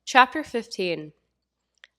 Chapter 15.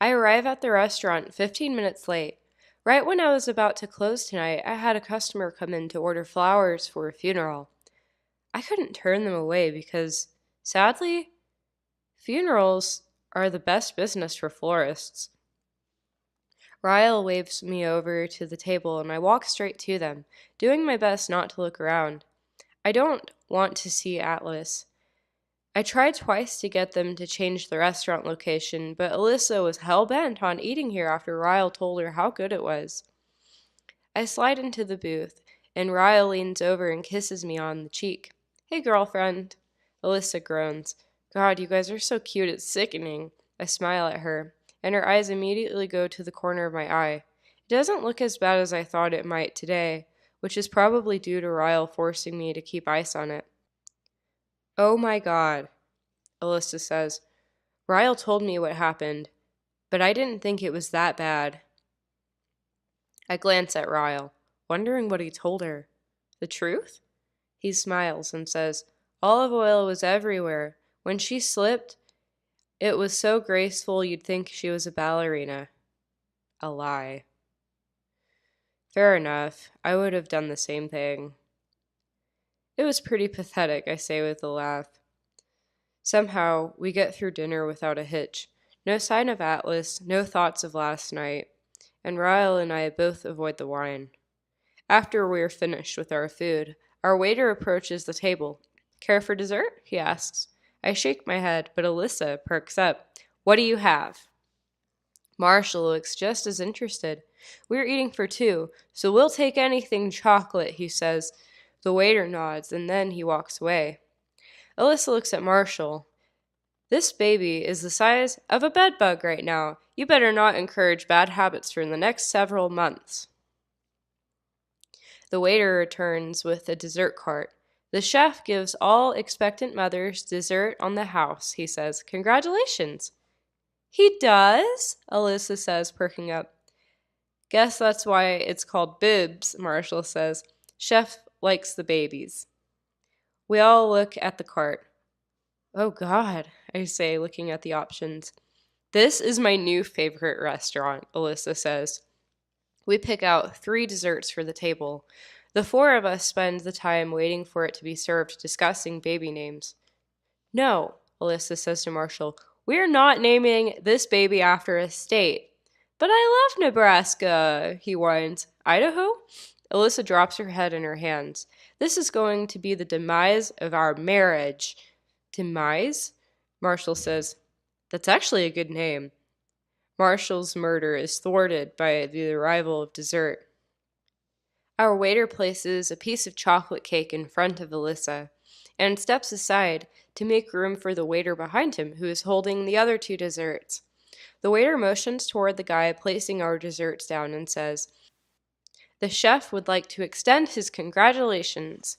I arrive at the restaurant 15 minutes late. Right when I was about to close tonight, I had a customer come in to order flowers for a funeral. I couldn't turn them away because, sadly, funerals are the best business for florists. Ryle waves me over to the table and I walk straight to them, doing my best not to look around. I don't want to see Atlas. I tried twice to get them to change the restaurant location, but Alyssa was hell-bent on eating here after Ryle told her how good it was. I slide into the booth, and Ryle leans over and kisses me on the cheek. "Hey, girlfriend." Alyssa groans. "God, you guys are so cute, it's sickening." I smile at her, and her eyes immediately go to the corner of my eye. It doesn't look as bad as I thought it might today, which is probably due to Ryle forcing me to keep ice on it. "Oh my God," Alyssa says. "Ryle told me what happened, but I didn't think it was that bad." I glance at Ryle, wondering what he told her. The truth? He smiles and says, "Olive oil was everywhere. When she slipped, it was so graceful you'd think she was a ballerina." A lie. Fair enough. I would have done the same thing. It was pretty pathetic, I say with a laugh. Somehow, we get through dinner without a hitch. No sign of Atlas, no thoughts of last night, and Ryle and I both avoid the wine. After we are finished with our food, our waiter approaches the table. "Care for dessert?" he asks. I shake my head, but Alyssa perks up. "What do you have?" Marshall looks just as interested. "We're eating for two, so we'll take anything chocolate," he says. The waiter nods, and then he walks away. Alyssa looks at Marshall. "This baby is the size of a bedbug right now. You better not encourage bad habits for the next several months." The waiter returns with a dessert cart. "The chef gives all expectant mothers dessert on the house," he says. "Congratulations." "He does?" Alyssa says, perking up. "Guess that's why it's called bibs," Marshall says. "Chef likes the babies." We all look at the cart. "Oh God," I say, looking at the options. "This is my new favorite restaurant," Alyssa says. We pick out 3 desserts for the table. The 4 of us spend the time waiting for it to be served, discussing baby names. "No," Alyssa says to Marshall, "we're not naming this baby after a state." "But I love Nebraska," he whines. "Idaho?" Alyssa drops her head in her hands. "This is going to be the demise of our marriage." "Demise?" Marshall says. "That's actually a good name." Marshall's murder is thwarted by the arrival of dessert. Our waiter places a piece of chocolate cake in front of Alyssa and steps aside to make room for the waiter behind him who is holding the other 2 desserts. The waiter motions toward the guy placing our desserts down and says, "The chef would like to extend his congratulations."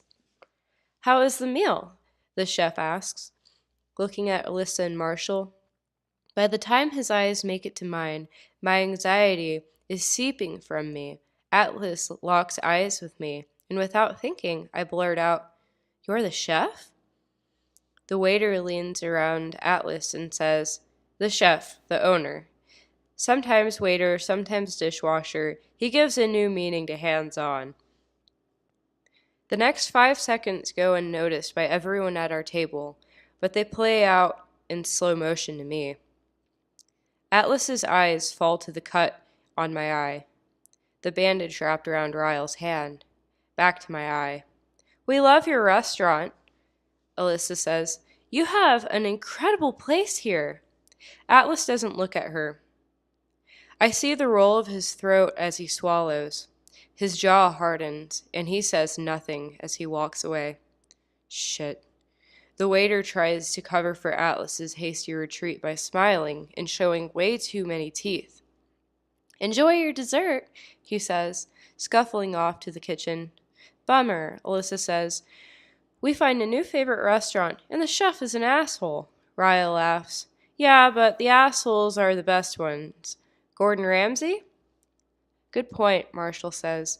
"How is the meal?" the chef asks, looking at Alyssa and Marshall. By the time his eyes make it to mine, my anxiety is seeping from me. Atlas locks eyes with me, and without thinking, I blurt out, "You're the chef?" The waiter leans around Atlas and says, "The chef, the owner. Sometimes waiter, sometimes dishwasher. He gives a new meaning to hands-on." The next 5 seconds go unnoticed by everyone at our table, but they play out in slow motion to me. Atlas's eyes fall to the cut on my eye, the bandage wrapped around Ryle's hand. Back to my eye. "We love your restaurant," Alyssa says. "You have an incredible place here." Atlas doesn't look at her. I see the roll of his throat as he swallows. His jaw hardens, and he says nothing as he walks away. Shit. The waiter tries to cover for Atlas's hasty retreat by smiling and showing way too many teeth. "Enjoy your dessert," he says, scuffling off to the kitchen. "Bummer," Alyssa says. "We find a new favorite restaurant, and the chef is an asshole." Ryle laughs. "Yeah, but the assholes are the best ones. Gordon Ramsay?" "Good point," Marshall says.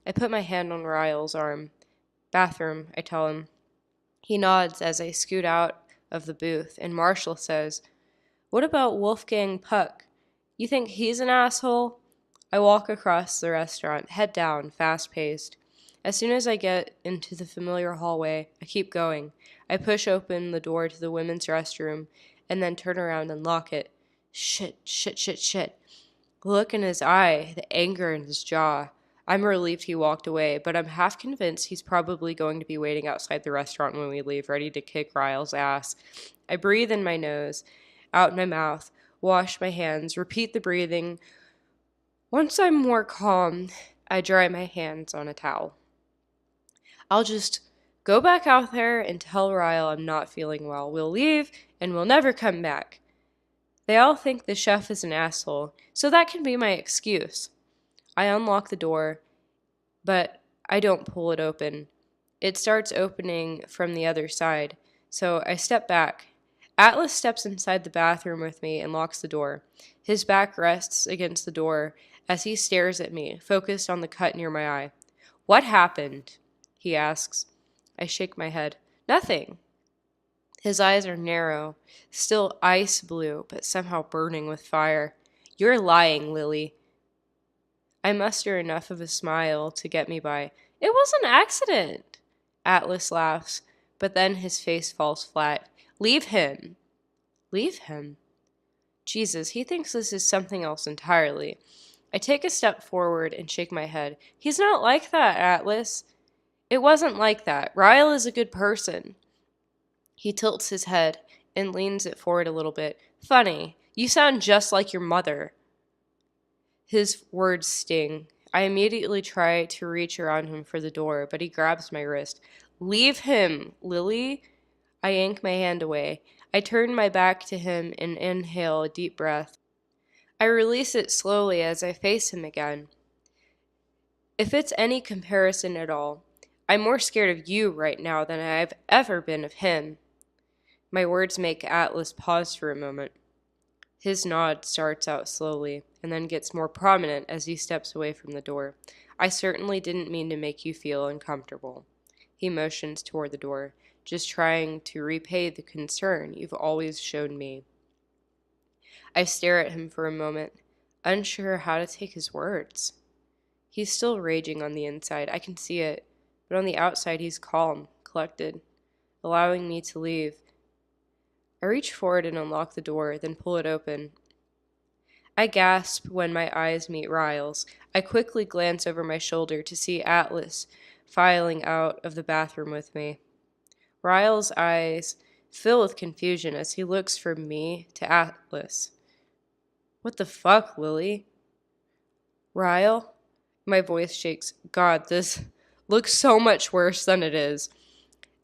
I put my hand on Ryle's arm. "Bathroom," I tell him. He nods as I scoot out of the booth, and Marshall says, What about Wolfgang Puck? You think he's an asshole? I walk across the restaurant, head down, fast-paced. As soon as I get into the familiar hallway, I keep going. I push open the door to the women's restroom and then turn around and lock it. Shit, shit, shit, shit. The look in his eye, the anger in his jaw. I'm relieved he walked away, but I'm half convinced he's probably going to be waiting outside the restaurant when we leave, ready to kick Ryle's ass. I breathe in my nose, out my mouth, wash my hands, repeat the breathing. Once I'm more calm, I dry my hands on a towel. I'll just go back out there and tell Ryle I'm not feeling well. We'll leave, and we'll never come back. They all think the chef is an asshole, so that can be my excuse. I unlock the door, but I don't pull it open. It starts opening from the other side, so I step back. Atlas steps inside the bathroom with me and locks the door. His back rests against the door as he stares at me, focused on the cut near my eye. "What happened?" he asks. I shake my head. "Nothing." His eyes are narrow, still ice blue, but somehow burning with fire. "You're lying, Lily." I muster enough of a smile to get me by. "It was an accident." Atlas laughs, but then his face falls flat. "Leave him." Leave him? Jesus, he thinks this is something else entirely. I take a step forward and shake my head. "He's not like that, Atlas." "It wasn't like that. Ryle is a good person." He tilts his head and leans it forward a little bit. "Funny, you sound just like your mother." His words sting. I immediately try to reach around him for the door, but he grabs my wrist. "Leave him, Lily." I yank my hand away. I turn my back to him and inhale a deep breath. I release it slowly as I face him again. If it's any comparison at all, I'm more scared of you right now than I've ever been of him. My words make Atlas pause for a moment. His nod starts out slowly, and then gets more prominent as he steps away from the door. "I certainly didn't mean to make you feel uncomfortable." He motions toward the door, just trying to repay the concern you've always shown me. I stare at him for a moment, unsure how to take his words. He's still raging on the inside, I can see it, but on the outside he's calm, collected, allowing me to leave. I reach forward and unlock the door, then pull it open. I gasp when my eyes meet Ryle's. I quickly glance over my shoulder to see Atlas filing out of the bathroom with me. Ryle's eyes fill with confusion as he looks from me to Atlas. "What the fuck, Lily?" "Ryle?" My voice shakes. God, this looks so much worse than it is.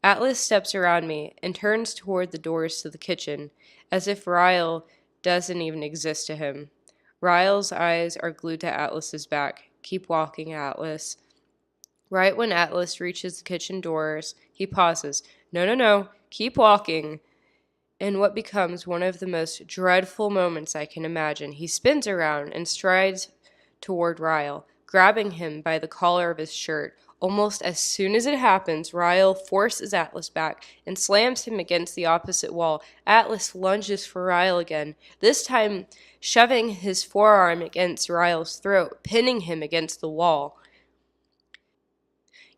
Atlas steps around me and turns toward the doors to the kitchen, as if Ryle doesn't even exist to him. Ryle's eyes are glued to Atlas's back. "Keep walking, Atlas." Right when Atlas reaches the kitchen doors, he pauses. No, no, no, keep walking. In what becomes one of the most dreadful moments I can imagine, he spins around and strides toward Ryle, grabbing him by the collar of his shirt. Almost as soon as it happens, Ryle forces Atlas back and slams him against the opposite wall. Atlas lunges for Ryle again, this time shoving his forearm against Ryle's throat, pinning him against the wall.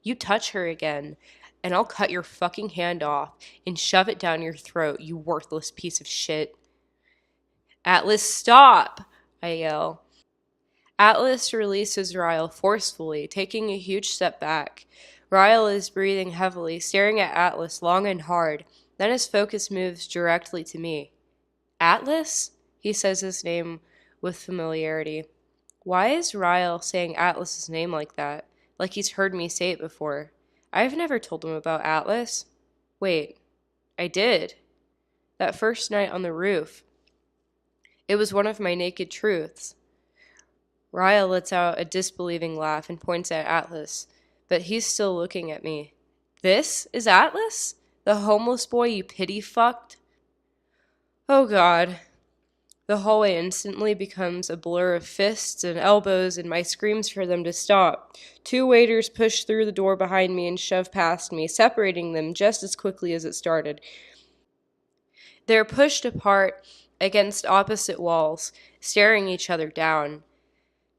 "You touch her again, and I'll cut your fucking hand off and shove it down your throat, you worthless piece of shit." "Atlas, stop!" I yell. Atlas releases Ryle forcefully, taking a huge step back. Ryle is breathing heavily, staring at Atlas long and hard. Then his focus moves directly to me. "Atlas?" He says his name with familiarity. Why is Ryle saying Atlas's name like that? Like he's heard me say it before. I've never told him about Atlas. Wait, I did. That first night on the roof. It was one of my naked truths. Ryle lets out a disbelieving laugh and points at Atlas, but he's still looking at me. "This is Atlas? The homeless boy you pity fucked?" Oh God. The hallway instantly becomes a blur of fists and elbows and my screams for them to stop. Two waiters push through the door behind me and shove past me, separating them just as quickly as it started. They're pushed apart against opposite walls, staring each other down,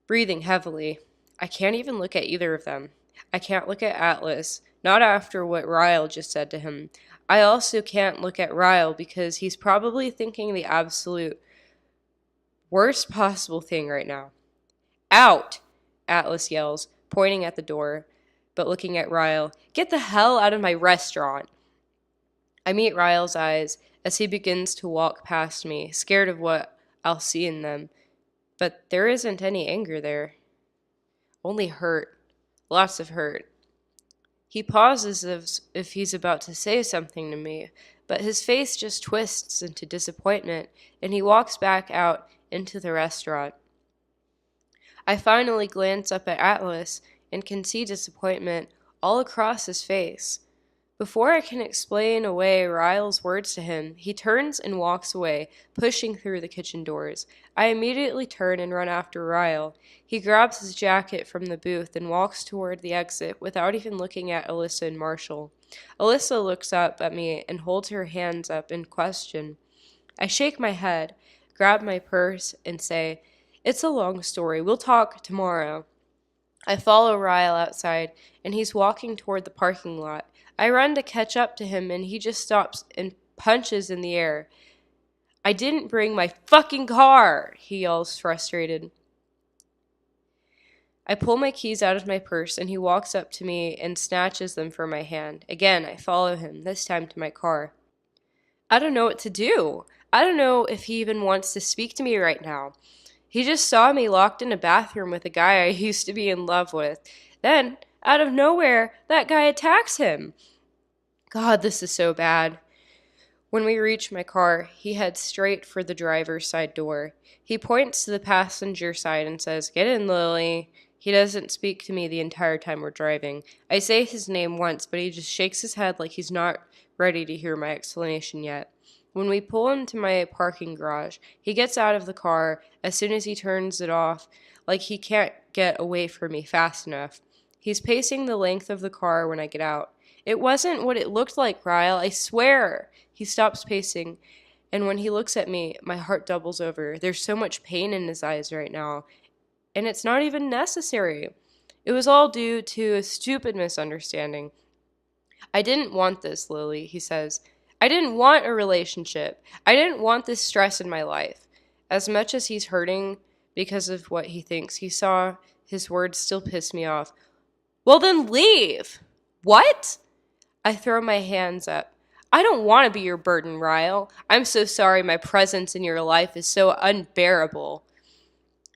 breathing heavily. I can't even look at either of them. I can't look at Atlas, not after what Ryle just said to him. I also can't look at Ryle because he's probably thinking the absolute worst possible thing right now. Out! Atlas yells, pointing at the door, but looking at Ryle. Get the hell out of my restaurant! I meet Ryle's eyes as he begins to walk past me, scared of what I'll see in them. But there isn't any anger there. Only hurt. Lots of hurt. He pauses as if he's about to say something to me, but his face just twists into disappointment, and he walks back out into the restaurant. I finally glance up at Atlas and can see disappointment all across his face. Before I can explain away Ryle's words to him, he turns and walks away, pushing through the kitchen doors. I immediately turn and run after Ryle. He grabs his jacket from the booth and walks toward the exit without even looking at Alyssa and Marshall. Alyssa looks up at me and holds her hands up in question. I shake my head, grab my purse, and say, "It's a long story. We'll talk tomorrow." I follow Ryle outside, and he's walking toward the parking lot. I run to catch up to him, and he just stops and punches in the air. "I didn't bring my fucking car!" he yells, frustrated. I pull my keys out of my purse, and he walks up to me and snatches them from my hand. Again, I follow him, this time to my car. I don't know what to do. I don't know if he even wants to speak to me right now. He just saw me locked in a bathroom with a guy I used to be in love with. Then, out of nowhere, that guy attacks him. God, this is so bad. When we reach my car, he heads straight for the driver's side door. He points to the passenger side and says, "Get in, Lily." He doesn't speak to me the entire time we're driving. I say his name once, but he just shakes his head like he's not ready to hear my explanation yet. When we pull into my parking garage, he gets out of the car as soon as he turns it off, like he can't get away from me fast enough. He's pacing the length of the car when I get out. "It wasn't what it looked like, Ryle, I swear." He stops pacing, and when he looks at me, my heart doubles over. There's so much pain in his eyes right now, and it's not even necessary. It was all due to a stupid misunderstanding. "I didn't want this, Lily," he says. "I didn't want a relationship. I didn't want this stress in my life." As much as he's hurting because of what he thinks he saw, his words still piss me off. "Well, then leave." "What?" I throw my hands up. "I don't want to be your burden, Ryle. I'm so sorry my presence in your life is so unbearable."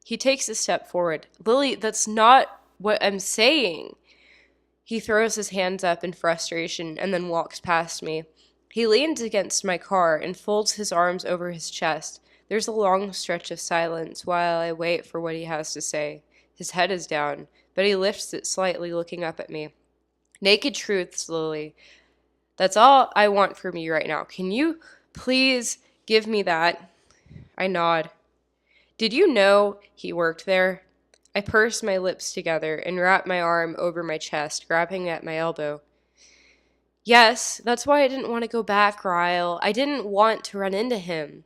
He takes a step forward. "Lily, that's not what I'm saying." He throws his hands up in frustration and then walks past me. He leans against my car and folds his arms over his chest. There's a long stretch of silence while I wait for what he has to say. His head is down, but he lifts it slightly, looking up at me. "Naked truths, Lily. That's all I want from you right now. Can you please give me that?" I nod. "Did you know he worked there?" I purse my lips together and wrap my arm over my chest, grabbing at my elbow. "Yes, that's why I didn't want to go back, Ryle. I didn't want to run into him."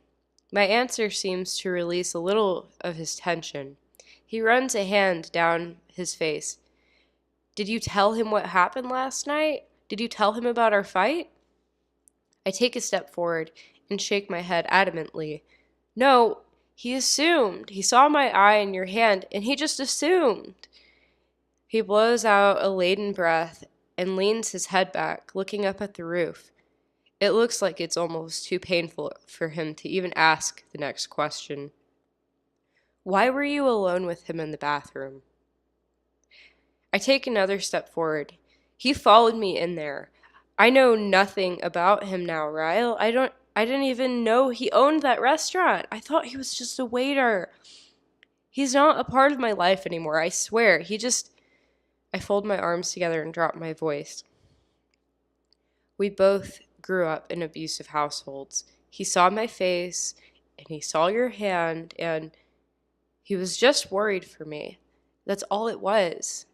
My answer seems to release a little of his tension. He runs a hand down his face. "Did you tell him what happened last night? Did you tell him about our fight?" I take a step forward and shake my head adamantly. "No, he assumed. He saw my eye in your hand, and he just assumed." He blows out a laden breath and leans his head back, looking up at the roof. It looks like it's almost too painful for him to even ask the next question. "Why were you alone with him in the bathroom?" I take another step forward. "He followed me in there. I know nothing about him now, Ryle. I didn't even know he owned that restaurant. I thought he was just a waiter. He's not a part of my life anymore, I swear. I fold my arms together and drop my voice. We both grew up in abusive households. He saw my face, and he saw your hand, and he was just worried for me. That's all it was."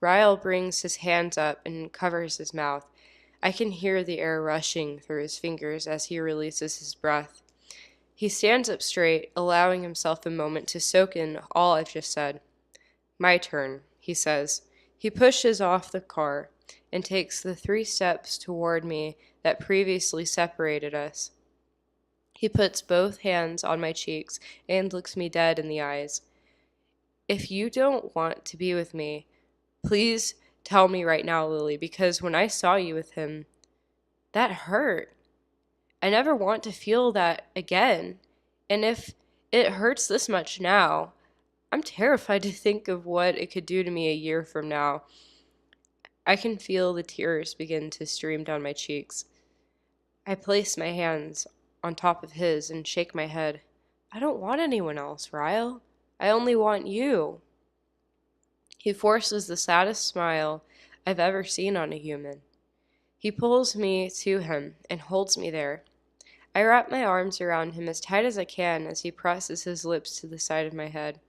Ryle brings his hands up and covers his mouth. I can hear the air rushing through his fingers as he releases his breath. He stands up straight, allowing himself a moment to soak in all I've just said. My turn, he says. He pushes off the car and takes the 3 steps toward me that previously separated us. He puts both hands on my cheeks and looks me dead in the eyes. If you don't want to be with me, please tell me right now, Lily, because when I saw you with him, that hurt. I never want to feel that again. And if it hurts this much now, I'm terrified to think of what it could do to me a year from now. I can feel the tears begin to stream down my cheeks. I place my hands on top of his and shake my head. I don't want anyone else, Ryle. I only want you. He forces the saddest smile I've ever seen on a human. He pulls me to him and holds me there. I wrap my arms around him as tight as I can as he presses his lips to the side of my head.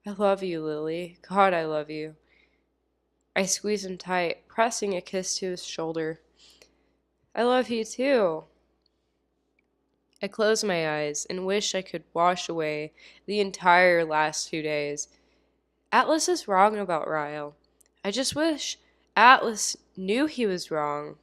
I love you, Lily. God, I love you. I squeeze him tight, pressing a kiss to his shoulder. I love you too. I close my eyes and wish I could wash away the entire last 2 days. Atlas is wrong about Ryle. I just wish Atlas knew he was wrong.